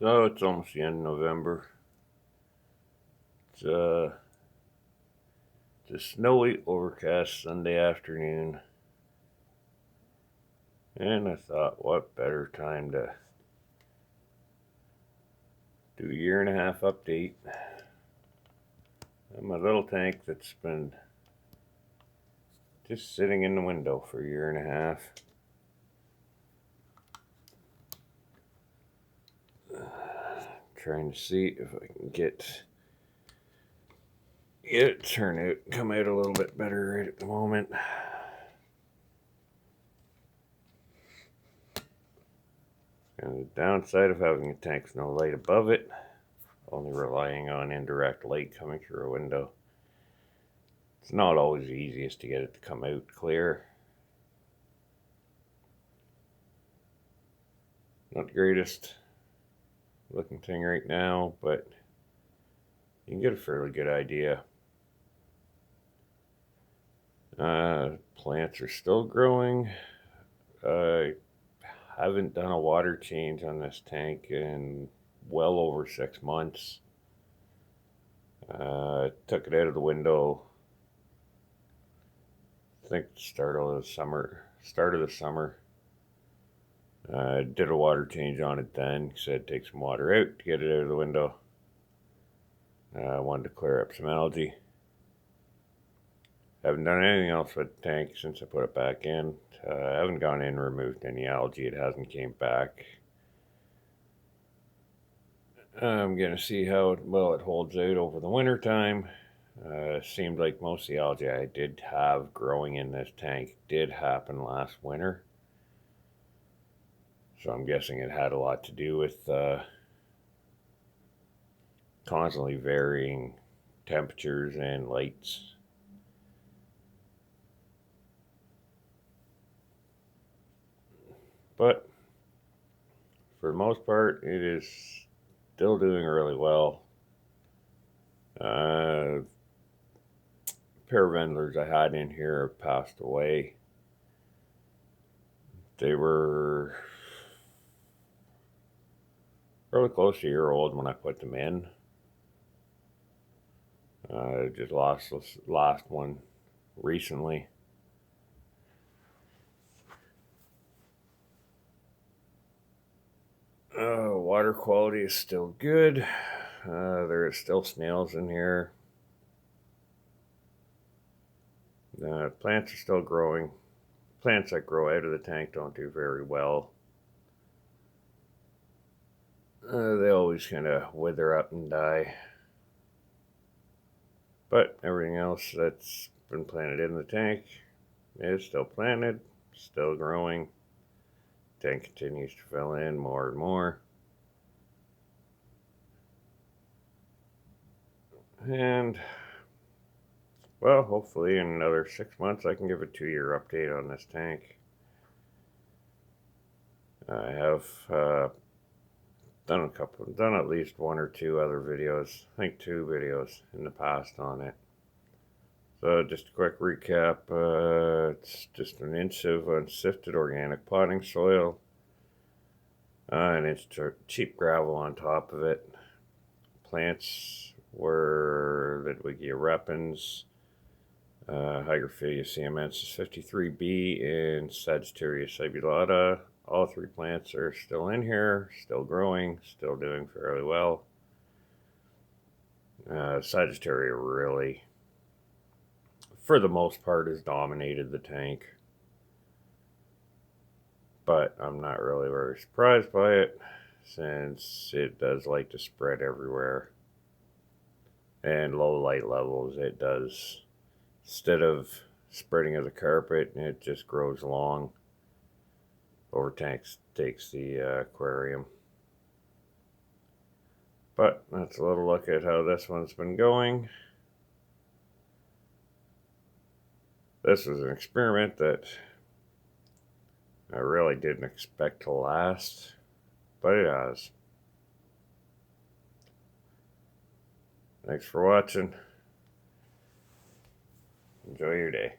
So it's almost the end of November. It's a snowy, overcast Sunday afternoon. And I thought, what better time to do a 1.5 year update on my little tank that's been just sitting in the window for a 1.5 years. Trying to see if I can get it come out a little bit better right at the moment. And the downside of having a tank with no light above it, only relying on indirect light coming through a window, it's not always the easiest to get it to come out clear. Not the greatest looking thing right now, but you can get a fairly good idea. Plants are still growing. I haven't done a water change on this tank in well over 6 months. Took it out of the window, I think start of the summer. Did a water change on it then. Said take some water out to get it out of the window. I wanted to clear up some algae. Haven't done anything else with the tank since I put it back in. I haven't gone in and removed any algae. It hasn't came back. I'm going to see how well it holds out over the winter time. Seemed like most of the algae I did have growing in this tank did happen last winter. So I'm guessing it had a lot to do with constantly varying temperatures and lights. But for the most part, it is still doing really well. A pair of vendors I had in here have passed away. They were probably close to a year old when I put them in. I just lost this last one recently. Water quality is still good. There are still snails in here. Plants are still growing. Plants that grow out of the tank don't do very well. They always kind of wither up and die. But everything else that's been planted in the tank is still planted, still growing. Tank continues to fill in more and more. And, well, hopefully in another 6 months I can give a 2-year update on this tank. I have done at least 1 or 2 other videos, I think 2 videos in the past on it. So just a quick recap, it's just an inch of unsifted organic potting soil, an inch of cheap gravel on top of it. Plants were Ludwigia repens, Hygrophila siamensis 53B, and Sagittarius subulata. All 3 plants are still in here, still growing, still doing fairly well. Sagittaria really, for the most part, has dominated the tank. But I'm not really very surprised by it, since it does like to spread everywhere. And low light levels, it does, instead of spreading as a carpet, it just grows long. Takes the aquarium. But that's a little look at how this one's been going. This was an experiment that I really didn't expect to last, but it has. Thanks for watching. Enjoy your day.